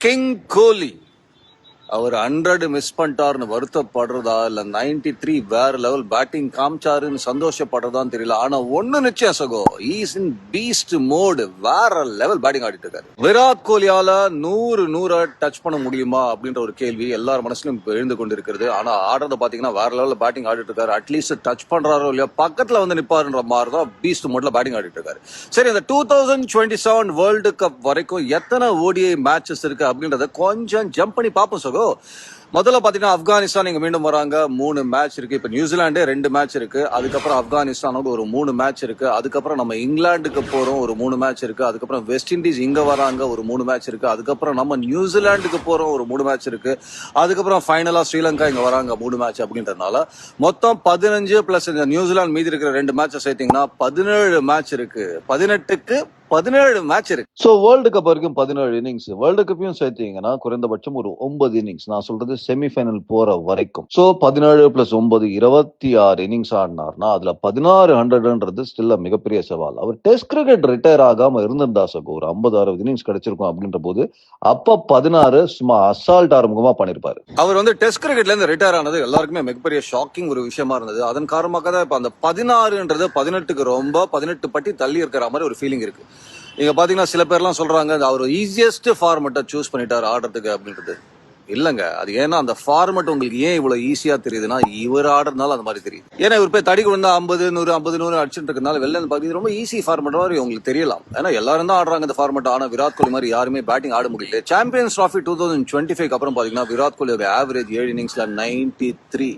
King கோலி அவர் 100 miss பண்ணிட்டாருன்னு வருத்தப்படுறதா இல்ல 93 வேற level batting காமிச்சாருன்னு சந்தோஷப்படுறதான்னு தெரியல. ஆனா ஒண்ணு நிச்சயம் சகோ, இஸ் இன் பீஸ்ட் மோடு. வேற லெவல் பேட்டிங் ஆடிட்டு இருக்காரு. விராட் கோலியால 100 டச் பண்ண முடியுமா அப்படின்ற ஒரு கேள்வி எல்லார் மனசுலயும் எழுந்து கொண்டிருக்கிறது. ஆனா ஆடுறத பாத்தீங்கன்னா வேற லெவல்ல பேட்டிங் ஆடிட்டு இருக்காரு. அட்லீஸ்ட் டச் பண்றாரோ இல்லையா, பக்கத்துல வந்து நிப்பாருன்ற மாதிரி தான் பீஸ்ட் மோட்ல பேட்டிங் ஆடிட்டு இருக்காரு. சரி, இந்த 2027 வேர்ல்டு கப் வரைக்கும் எத்தனை ஓடிஐ மேட்சஸ் இருக்கு அப்படின்றத கொஞ்சம் ஜம்ப் பண்ணி பார்ப்போம் சகோ. முதல்ல பாத்தீங்கன்னா ஆப்கானிஸ்தான் இங்க மீண்டும் வராங்க, 3 மேட்ச் இருக்கு. இப்ப நியூசிலாண்டே 2 மேட்ச் இருக்கு. அதுக்கப்புறம் ஆப்கானிஸ்தானோட ஒரு 3 மேட்ச் இருக்கு. அதுக்கப்புறம் நம்ம இங்கிலாந்துக்கு போறோம், ஒரு 3 மேட்ச் இருக்கு. அதுக்கப்புறம் வெஸ்ட் இண்டீஸ் இங்க வராங்க, ஒரு 3 மேட்ச் இருக்கு. அதுக்கப்புறம் நம்ம நியூசிலாந்துக்கு போறோம், ஒரு 3 மேட்ச் இருக்கு. அதுக்கப்புறம் ஃபைனலா ஸ்ரீலங்கா இங்க வராங்க, 3 மேட்ச் அப்படின்றதுனால மொத்தம் 15 பிளஸ் இந்த நியூசிலாந்து மீதி இருக்கிற 2 மேட்சை சேர்த்தீங்கன்னா 17 மேட்ச் இருக்கு. 18க்கு 17 மேட்ச் இருக்கு. சோ வேர்ல்டு கப் வரைக்கும் 17 இன்னிங்ஸ். வேர்ல்டு கப்பையும் சேர்த்தீங்கன்னா குறைந்தபட்சம் ஒரு 9 இன்னிங்ஸ். நான் சொல்றது செமிஃபைனல் போற வரைக்கும். சோ 17 பிளஸ் 9 26 இன்னிங்ஸ் ஆடினார்னா அதுல 16 100ன்றது ஸ்டில் மிகப்பெரிய சவால். அவர் டெஸ்ட் கிரிக்கெட் ரிட்டையர் ஆகாம இருந்திருந்தா சகோ ஒரு 50-60 இன்னிங்ஸ் கிடைச்சிருக்கும் அப்படின்ற போது அப்ப 16 சும்மா அசால்ட் ஆரம்பமா பண்ணிருப்பாரு. அவர் வந்து டெஸ்ட் கிரிக்கெட்ல இருந்து ரிட்டையர் ஆனது எல்லாருக்குமே மிகப்பெரிய ஷாக்கிங் ஒரு விஷயமா இருந்தது. அதன் காரணமாக தான் இப்ப அந்த 16ன்றது 18க்கு ரொம்ப 18 பட்டி தள்ளி இருக்கிற மாதிரி ஒரு ஃபீலிங் இருக்கு. நீங்க பாத்தீங்கன்னா சில பேர்லாம் சொல்றாங்க அவர் ஈஸியஸ்ட் ஃபார்மெட்டை சூஸ் பண்ணிட்டாரு ஆடுறதுக்கு அப்படின்றது. இல்லங்க, அது ஏன்னா அந்த ஃபார்மெட் உங்களுக்கு ஏன் இவ்வளவு ஈஸியா தெரியுதுன்னா இவர் ஆடுறதுனால அந்த மாதிரி தெரியுது. ஏன்னா இவர் போய் தடிக்கு விழுந்தா 50 100 50 100 அடிச்சுட்டு இருக்கனால வெளில பாத்தீங்கன்னா ரொம்ப ஈஸி ஃபார்மெட் மாதிரி உங்களுக்கு தெரியலாம். ஏன்னா எல்லாரும் தான் ஆடுறாங்க இந்த ஃபார்மெட். ஆனா விராட் கோலி மாதிரி யாருமே பேட்டிங் ஆட முடியல. சாம்பியன்ஸ் டிராஃபி 2025 அப்புறம் பாத்தீங்கன்னா விராட் கோலியோட ஆவரேஜ் 7 இன்னிங்ஸ்ல 93.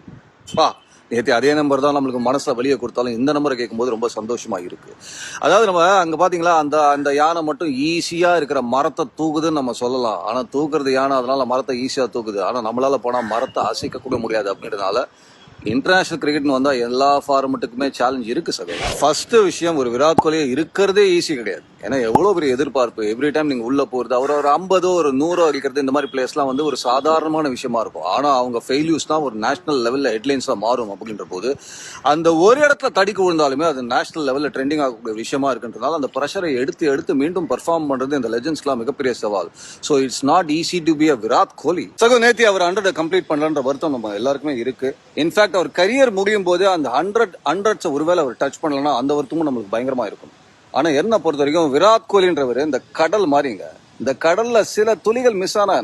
நேற்று அதே நம்பர் தான் நம்மளுக்கு மனசுல வெளியே கொடுத்தாலும் இந்த நம்பரை கேட்கும்போது ரொம்ப சந்தோஷமா இருக்கு. அதாவது நம்ம அங்க பாத்தீங்களா அந்த யானை மட்டும் ஈஸியா இருக்கிற மரத்தை தூக்குதுன்னு நம்ம சொல்லலாம். ஆனா தூக்குறது யானை, அதனால மரத்தை ஈஸியா தூக்குது. ஆனா நம்மளால போனா மரத்தை அசைக்க கூட முடியாது. அப்படின்றதுனால இன்டர்நேஷனல் கிரிக்கெட்னு வந்தா எல்லா ஃபார்மெட்டுக்குமே சேலஞ்ச் இருக்கு சார். ஃபர்ஸ்ட் விஷயம், ஒரு விராட் கோலியை இருக்கிறதே ஈஸி கிடையாது. ஏன்னா எவ்வளவு பெரிய எதிர்பார்ப்பு. எவ்ரி டைம் நீங்க உள்ள போறது, அவர் ஒரு 50 ஒரு 100 அடிக்கிறது, இந்த மாதிரி பிளேஸ்லாம் வந்து ஒரு சாதாரணமான விஷயமா இருக்கும். ஆனா அவங்க ஃபெயில்யூஸ் தான் ஒரு நேஷனல் லெவல்ல ஹெட்லைன்ஸா மாறும். அப்படின்ற போது அந்த ஒரு இடத்துல தடிக்கு விழுந்தாலுமே அது நேஷனல் லெவல்ல ட்ரெண்டிங் ஆகக்கூடிய விஷயமா இருக்குன்றதுனால அந்த ப்ரெஷரை எடுத்து மீண்டும் பெர்ஃபார்ம் பண்றது இந்த லெஜெண்ட்ஸ்க்குலாம் மிகப்பெரிய சவால். So it's not easy to be a Virat Kohli. சகோ நேத்தி அவர் 100 கம்ப்ளீட் பண்ணலன்ற வருத்தம் நம்ம எல்லாருக்குமே இருக்கு. இன்ஃபேக்ட் அவர் கரியர் முடியும் போது அந்த 100 ஒருவேளை அவர் டச் பண்ணலன்னா அந்த வருத்தமும் நம்மளுக்கு பயங்கரமா இருக்கும். ஆனா என்ன பொறுத்த வரைக்கும் விராட் கோலின்றவர் இந்த கடல் மாதிரிங்க. இந்த கடல்ல சில துளிகள் மிஸ் ஆனா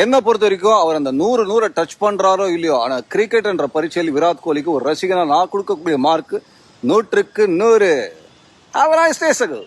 என்ன பொறுத்த வரைக்கும் அவர் அந்த 100 டச் பண்றாரோ இல்லையோ, ஆனா கிரிக்கெட் என்ற பரீட்சையில் விராட் கோலிக்கு ஒரு ரசிகனா நான் கொடுக்கக்கூடிய மார்க் 100க்கு 100. அவராய் ஸ்டேசகு.